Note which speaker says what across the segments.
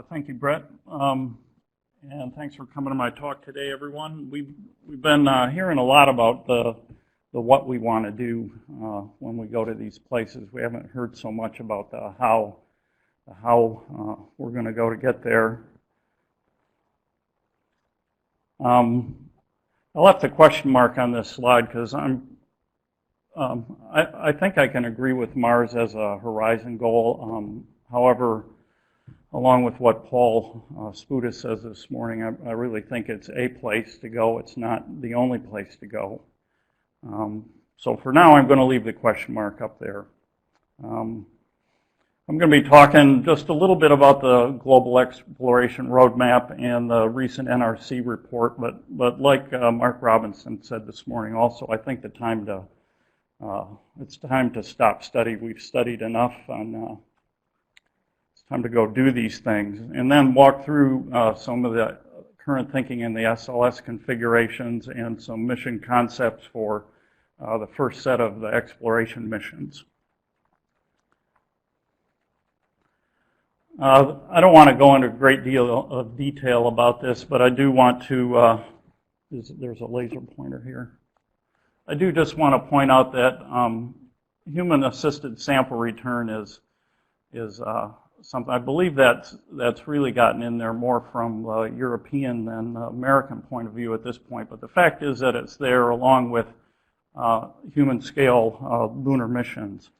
Speaker 1: Thank you, Brett, and thanks for coming to my talk today, everyone. We've been hearing a lot about the what we want to do when we go to these places. We haven't heard so much about the how we're going to go to get there. I left a question mark on this slide because I think I can agree with Mars as a horizon goal. However, along with what Paul Spudis says this morning, I really think it's a place to go. It's not the only place to go. So for now, I'm going to leave the question mark up there. I'm going to be talking just a little bit about the Global Exploration Roadmap and the recent NRC report, but like Mark Robinson said this morning also, I think it's time to stop study. We've studied enough, and it's time to go do these things, and then walk through some of the current thinking in the SLS configurations and some mission concepts for the first set of the exploration missions. I don't want to go into a great deal of detail about this, but I do want to, there's a laser pointer here. I do just want to point out that human-assisted sample return is something, I believe that's really gotten in there more from the European than American point of view at this point, but the fact is that it's there along with human-scale lunar missions.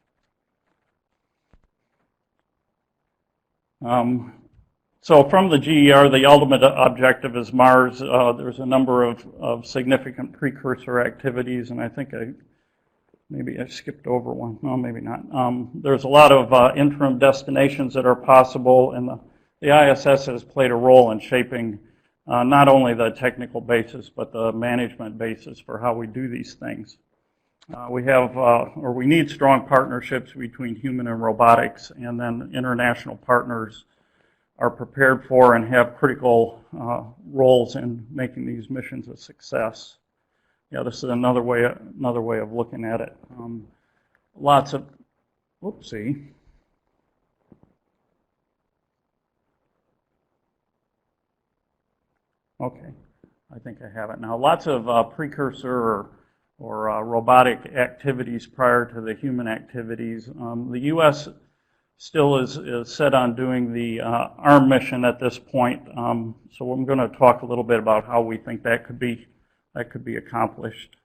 Speaker 1: So from the GER, the ultimate objective is Mars. There's a number of significant precursor activities, and I think maybe I skipped over one. No, maybe not. There's a lot of interim destinations that are possible, and the ISS has played a role in shaping not only the technical basis, but the management basis for how we do these things. We need strong partnerships between human and robotics, and then international partners are prepared for and have critical roles in making these missions a success. Yeah, this is another way of looking at it. Whoopsie. Okay, I think I have it now. Lots of precursor or robotic activities prior to the human activities. The U.S. still is set on doing the ARM mission at this point. So I'm going to talk a little bit about how we think that could be accomplished.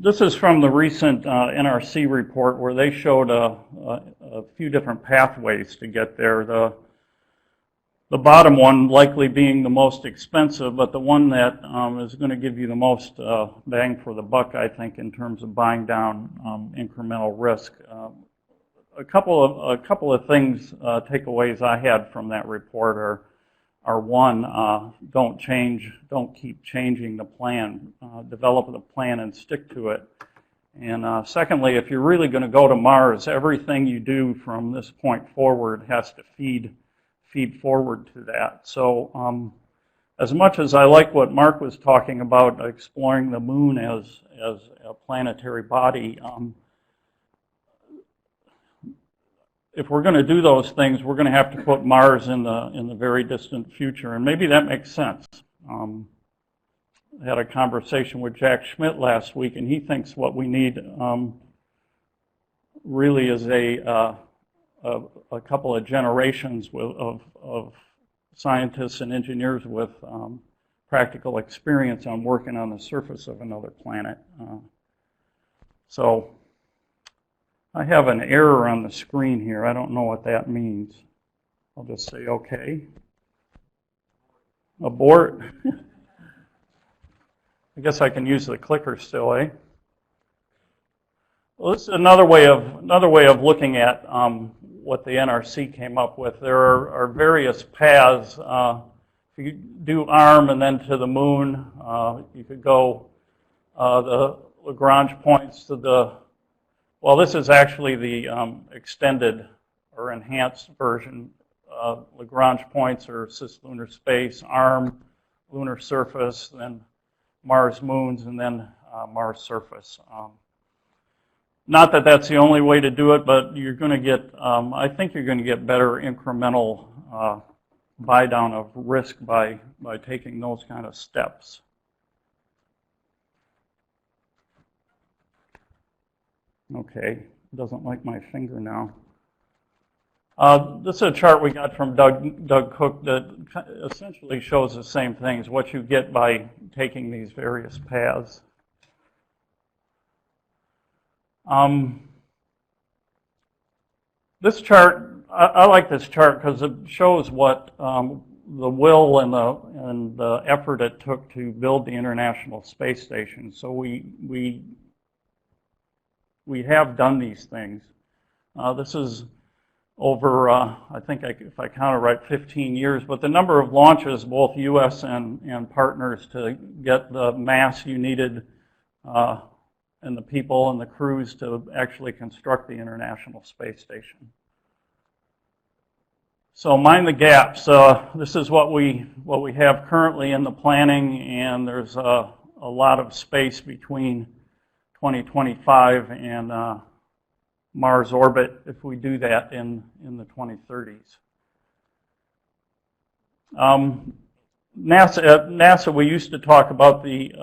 Speaker 1: This is from the recent NRC report where they showed a few different pathways to get there. The bottom one likely being the most expensive, but the one that is going to give you the most bang for the buck, I think, in terms of buying down incremental risk. A couple of things, takeaways I had from that report are one, don't keep changing the plan. Develop the plan and stick to it. And secondly, if you're really going to go to Mars, everything you do from this point forward has to feed forward to that. So as much as I like what Mark was talking about, exploring the moon as a planetary body, if we're going to do those things, we're going to have to put Mars in the very distant future, and maybe that makes sense. I had a conversation with Jack Schmidt last week, and he thinks what we need really is a couple of generations of scientists and engineers with practical experience on working on the surface of another planet. So I have an error on the screen here. I don't know what that means. I'll just say okay. Abort. I guess I can use the clicker still, eh? Well, this is another way of looking at what the NRC came up with. There are various paths. If you do ARM and then to the moon, you could go the Lagrange points to the, well, this is actually the extended or enhanced version. Lagrange points are cislunar space, ARM, lunar surface, then Mars moons, and then Mars surface. Not that that's the only way to do it, but you're going to get, I think you're going to get better incremental buy down of risk by taking those kind of steps. Okay, doesn't like my finger now. This is a chart we got from Doug Cook that essentially shows the same things, what you get by taking these various paths. This chart, I like this chart because it shows what the will and the effort it took to build the International Space Station. So we have done these things. This is over, I think if I count it right, 15 years, but the number of launches, both U.S. and partners, to get the mass you needed and the people and the crews to actually construct the International Space Station. So mind the gaps. This is what we have currently in the planning, and there's a lot of space between 2025 and Mars orbit if we do that in the 2030s. At NASA, we used to talk about the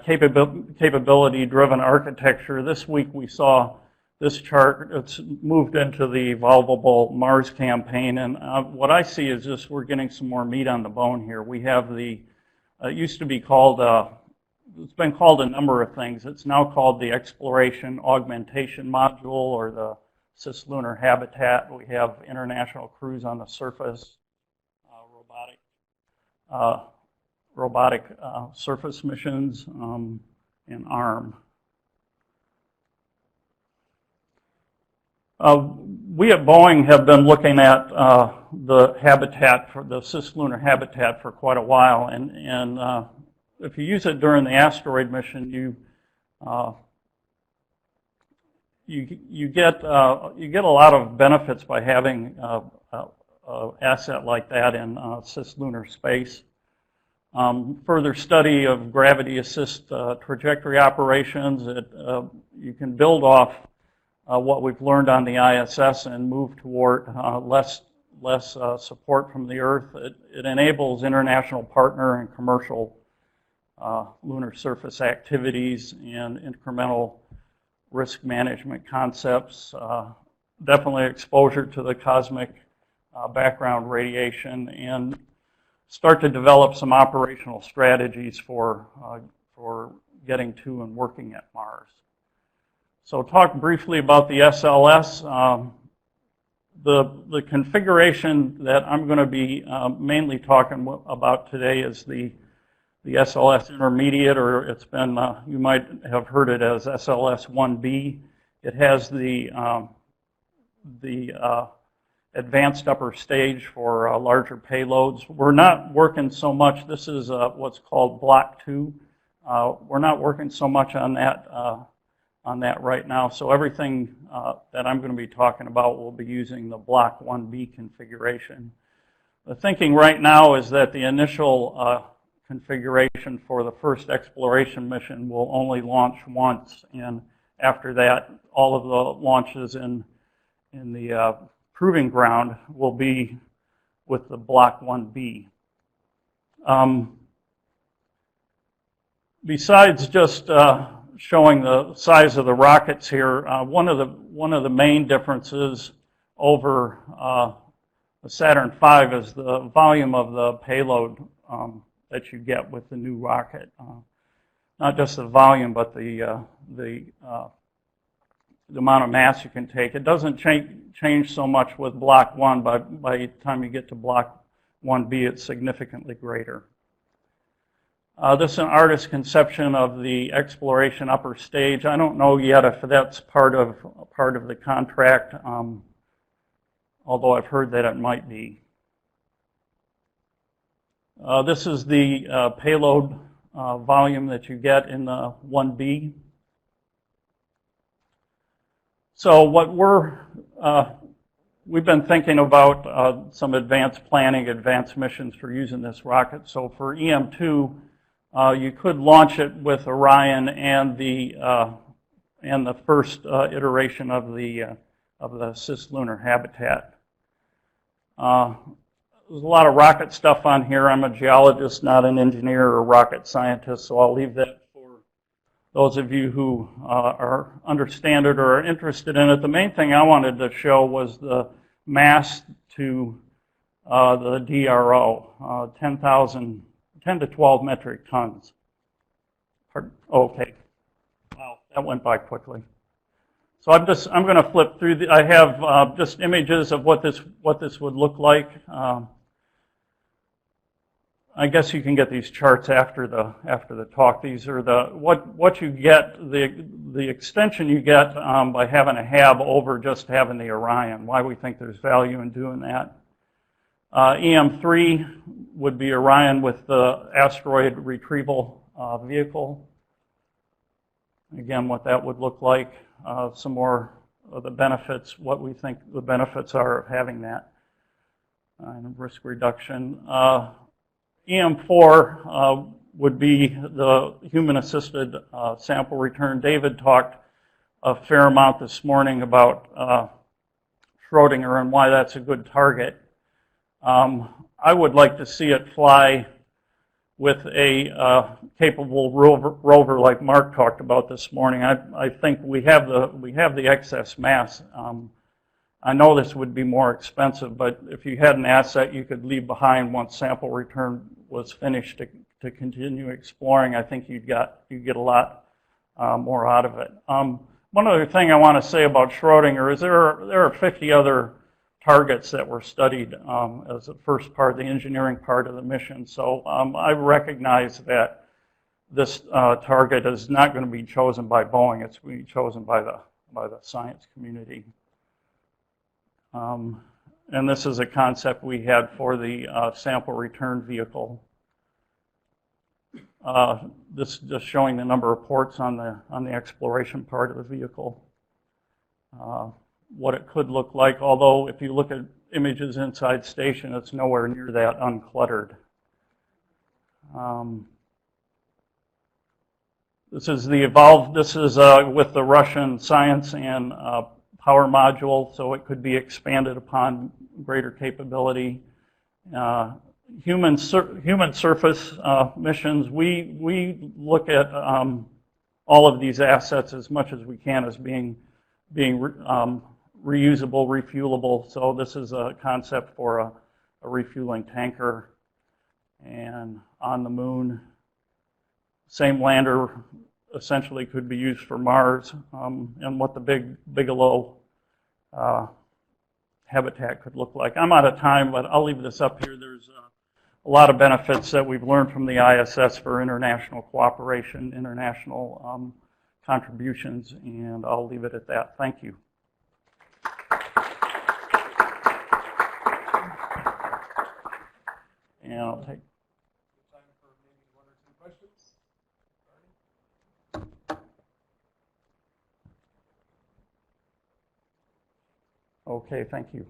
Speaker 1: capability-driven architecture. This week we saw this chart. It's moved into the EVOLVABLE Mars campaign, and what I see is just we're getting some more meat on the bone here. We have the, it used to be called, it's been called a number of things. It's now called the Exploration Augmentation Module, or the Cislunar Habitat. We have international crews on the surface, robotic surface missions, and ARM. We at Boeing have been looking at the habitat, for the Cislunar habitat, for quite a while, and if you use it during the Asteroid mission, you get a lot of benefits by having an asset like that in cislunar space. Further study of gravity assist trajectory operations. You can build off what we've learned on the ISS and move toward less support from the Earth. It enables international partner and commercial lunar surface activities and incremental risk management concepts. Definitely exposure to the cosmic background radiation, and start to develop some operational strategies for getting to and working at Mars. So talk briefly about the SLS. The configuration that I'm going to be mainly talking about today is the SLS Intermediate, or it's been, you might have heard it as SLS 1B. It has the advanced upper stage for larger payloads. We're not working so much, this is what's called Block 2. We're not working so much on that right now, so everything that I'm going to be talking about will be using the Block 1B configuration. The thinking right now is that the initial configuration for the first exploration mission will only launch once, and after that, all of the launches in the proving ground will be with the Block 1B. Besides just showing the size of the rockets here, one of the main differences over the Saturn V is the volume of the payload that you get with the new rocket. Not just the volume, but the amount of mass you can take. It doesn't change so much with Block 1, but by the time you get to Block 1B, it's significantly greater. This is an artist's conception of the exploration upper stage. I don't know yet if that's part of the contract, although I've heard that it might be. This is the payload volume that you get in the 1B. So what we've been thinking about some advanced planning, advanced missions for using this rocket. So for EM2, you could launch it with Orion and the first iteration of the of the cislunar habitat. There's a lot of rocket stuff on here. I'm a geologist, not an engineer or rocket scientist, so I'll leave that for those of you who understand it or are interested in it. The main thing I wanted to show was the mass to the DRO, 10 to 12 metric tons. Okay. Wow, that went by quickly. So I'm going to flip through. I have just images of what this would look like. I guess you can get these charts after the talk. These are what you get, the extension you get by having a HAB over just having the Orion. Why we think there's value in doing that. EM3 would be Orion with the Asteroid Retrieval vehicle. Again, what that would look like. Some more of the benefits, what we think the benefits are of having that, and risk reduction. EM4 would be the human-assisted sample return. David talked a fair amount this morning about Schrodinger and why that's a good target. I would like to see it fly with a capable rover like Mark talked about this morning. I think we have the excess mass. I know this would be more expensive, but if you had an asset you could leave behind once sample return was finished to continue exploring, I think you'd get a lot more out of it. One other thing I want to say about Schrodinger is there are 50 other targets that were studied as the first part, the engineering part of the mission. So I recognize that this target is not going to be chosen by Boeing. It's being chosen by the science community. And this is a concept we had for the sample return vehicle. This is just showing the number of ports on the exploration part of the vehicle. What it could look like, although if you look at images inside station, it's nowhere near that uncluttered. This is the EVOLVE. This is with the Russian science and power module, so it could be expanded upon greater capability. Human surface missions, we look at all of these assets as much as we can as being reusable, refuelable. So this is a concept for a refueling tanker. And on the moon, same lander essentially could be used for Mars, and what the Bigelow habitat could look like. I'm out of time, but I'll leave this up here. There's a lot of benefits that we've learned from the ISS for international cooperation, international contributions, and I'll leave it at that. Thank you. And I'll take
Speaker 2: time for maybe 1 or 2 questions.
Speaker 1: Okay, thank you.